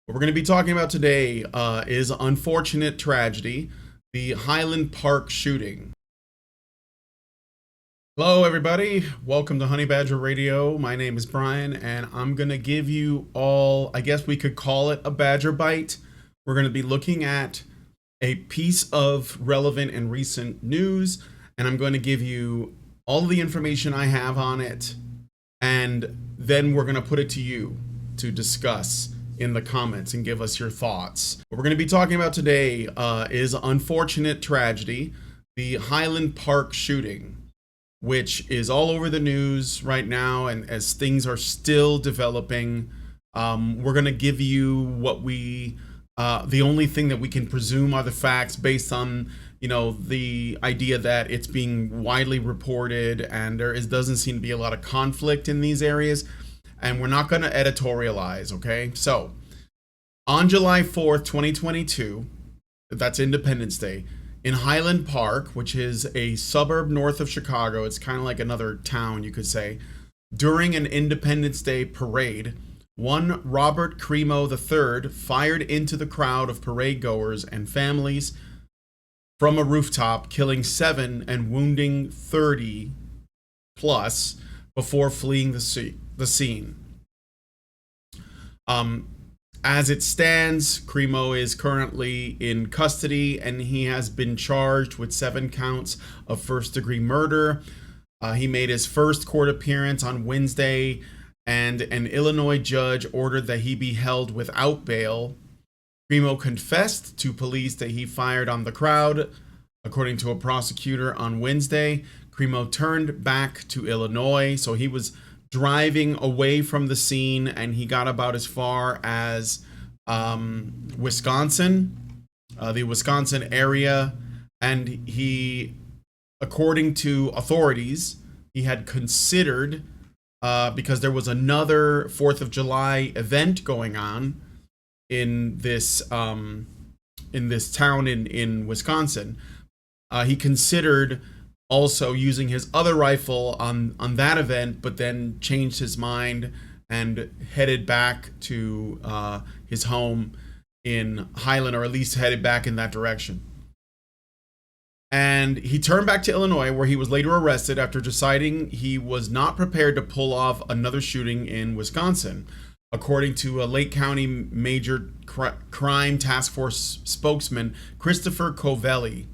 What we're going to be talking about today is unfortunate tragedy, the Highland Park shooting. Hello, everybody. Welcome to Honey Badger Radio. My name is Brian, and I'm going to give you all, I guess we could call it a Badger Bite. We're going to be looking at a piece of relevant and recent news, and I'm going to give you all the information I have on it, and then we're going to put it to you to discuss in the comments and give us your thoughts. What we're going to be talking about today is unfortunate tragedy, the Highland Park shooting, which is all over the news right now, and as things are still developing, we're going to give you what we the only thing that we can presume are the facts based on, you know, the idea that it's being widely reported and doesn't seem to be a lot of conflict in these areas. And we're not going to editorialize, okay? So, on July 4th, 2022, that's Independence Day, in Highland Park, which is a suburb north of Chicago, it's kind of like another town, you could say, during an Independence Day parade, one Robert Cremo III fired into the crowd of parade goers and families from a rooftop, killing 7 and wounding 30 plus before fleeing the scene. As it stands, Cremo is currently in custody, and he has been charged with 7 counts of first-degree murder. He made his first court appearance on Wednesday, and an Illinois judge ordered that he be held without bail. Cremo confessed to police that he fired on the crowd. According to a prosecutor on Wednesday, Cremo turned back to Illinois, so he was driving away from the scene, and he got about as far as Wisconsin, the Wisconsin area, and he, according to authorities, he had considered, because there was another 4th of July event going on in this town in Wisconsin, he considered also using his other rifle on that event, but then changed his mind and headed back to his home in Highland, or at least headed back in that direction. And he turned back to Illinois, where he was later arrested after deciding he was not prepared to pull off another shooting in Wisconsin, according to a Lake County Major Crime Task Force spokesman, Christopher Covelli.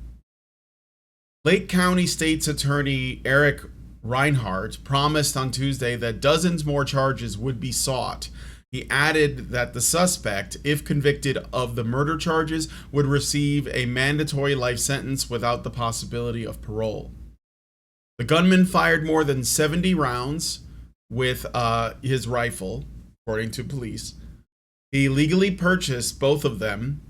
Lake County State's Attorney Eric Reinhardt promised on Tuesday that dozens more charges would be sought. He added that the suspect, if convicted of the murder charges, would receive a mandatory life sentence without the possibility of parole. The gunman fired more than 70 rounds with his rifle, according to police. He legally purchased both of them,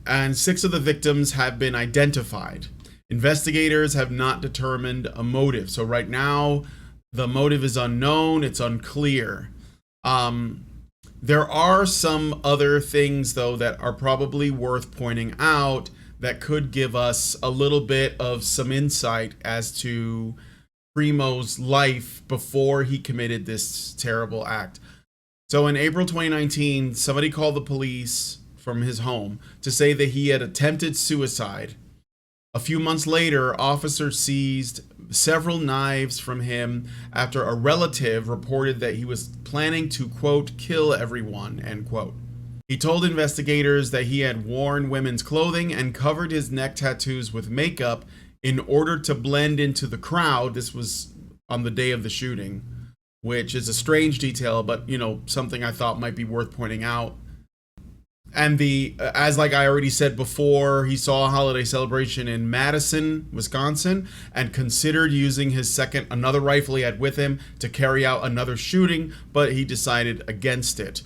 and 6 of the victims have been identified. Investigators have not determined a motive. So right now, the motive is unknown. It's unclear. There are some other things, though, that are probably worth pointing out that could give us a little bit of some insight as to Cremo's life before he committed this terrible act. So in April 2019, somebody called the police from his home to say that he had attempted suicide. A few months later, officers seized several knives from him after a relative reported that he was planning to, quote, kill everyone, end quote. He told investigators that he had worn women's clothing and covered his neck tattoos with makeup in order to blend into the crowd. This was on the day of the shooting, which is a strange detail, but, you know, something I thought might be worth pointing out. And as like I already said before, he saw a holiday celebration in Madison, Wisconsin, and considered using another rifle he had with him to carry out another shooting, but he decided against it.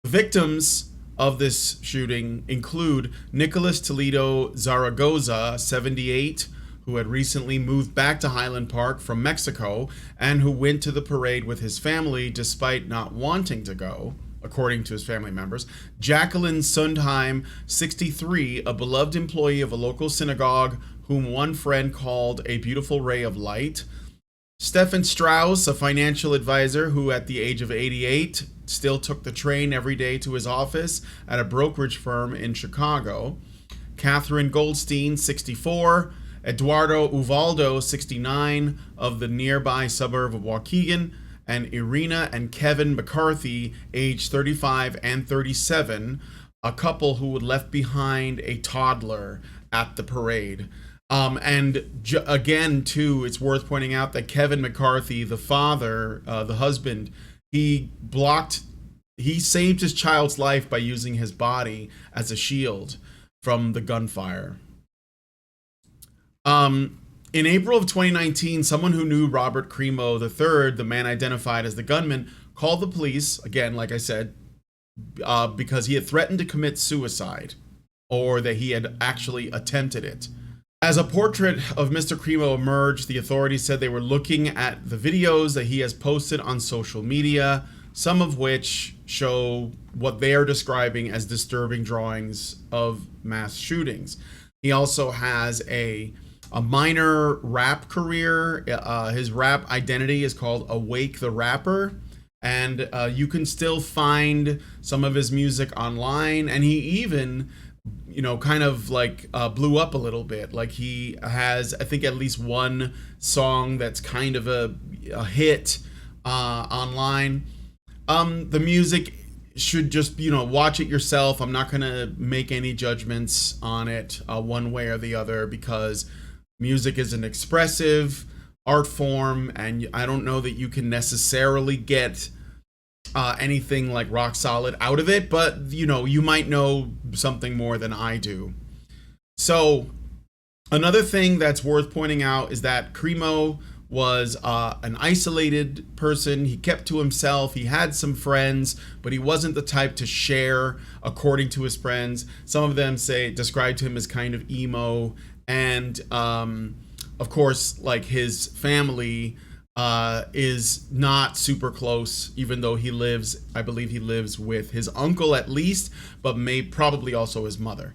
The victims of this shooting include Nicholas Toledo Zaragoza, 78, who had recently moved back to Highland Park from Mexico and who went to the parade with his family despite not wanting to go, according to his family members. Jacqueline Sundheim, 63, a beloved employee of a local synagogue whom one friend called a beautiful ray of light. Stefan Strauss, a financial advisor who at the age of 88 still took the train every day to his office at a brokerage firm in Chicago. Catherine Goldstein, 64. Eduardo Uvaldo, 69, of the nearby suburb of Waukegan. And Irina and Kevin McCarthy, age 35 and 37, a couple who had left behind a toddler at the parade. Again, too, it's worth pointing out that Kevin McCarthy, the father, the husband, he saved his child's life by using his body as a shield from the gunfire. In April of 2019, someone who knew Robert Crimo III, the man identified as the gunman, called the police, again, like I said, because he had threatened to commit suicide, or that he had actually attempted it. As a portrait of Mr. Crimo emerged, the authorities said they were looking at the videos that he has posted on social media, some of which show what they are describing as disturbing drawings of mass shootings. He also has a minor rap career. His rap identity is called Awake the Rapper, and you can still find some of his music online, and he even kind of like blew up a little bit. Like, he has, I think, at least one song that's kind of a hit online. The music should just, watch it yourself. I'm not gonna make any judgments on it one way or the other, because music is an expressive art form, and I don't know that you can necessarily get anything like rock solid out of it, but you might know something more than I do. So another thing that's worth pointing out is that Crimo was an isolated person. He kept to himself. He had some friends, but he wasn't the type to share according to his friends. Some of them described him as kind of emo, and of course, like, his family is not super close, even though I believe he lives with his uncle at least, but probably also his mother.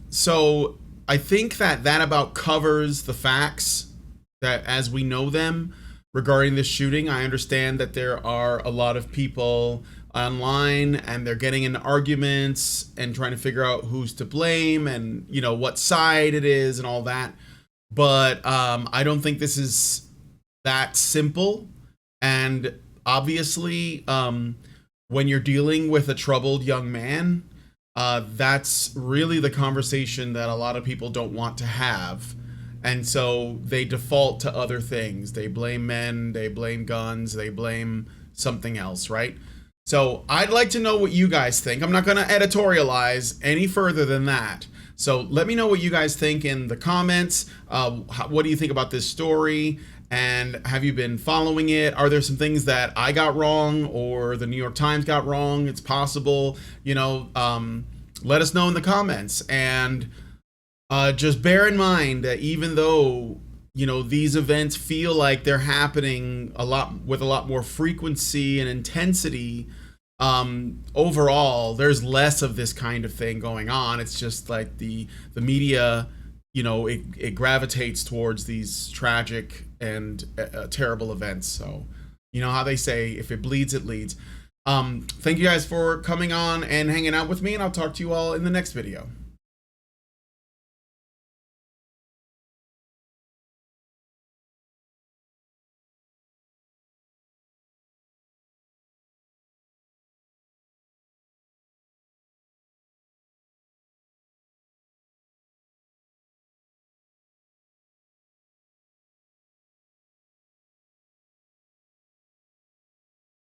So I think that about covers the facts that as we know them regarding this shooting. I understand that there are a lot of people online and they're getting in arguments and trying to figure out who's to blame and what side it is and all that, but I don't think this is that simple. And obviously when you're dealing with a troubled young man, that's really the conversation that a lot of people don't want to have, and so they default to other things. They blame men, they blame guns, they blame something else, right? So I'd like to know what you guys think. I'm not going to editorialize any further than that. So let me know what you guys think in the comments. What do you think about this story? And have you been following it? Are there some things that I got wrong or the New York Times got wrong? It's possible, let us know in the comments. And just bear in mind that even though, these events feel like they're happening with a lot more frequency and intensity, overall, there's less of this kind of thing going on. It's just like the media, it gravitates towards these tragic and terrible events. So, how they say, if it bleeds, it leads. Thank you guys for coming on and hanging out with me, and I'll talk to you all in the next video.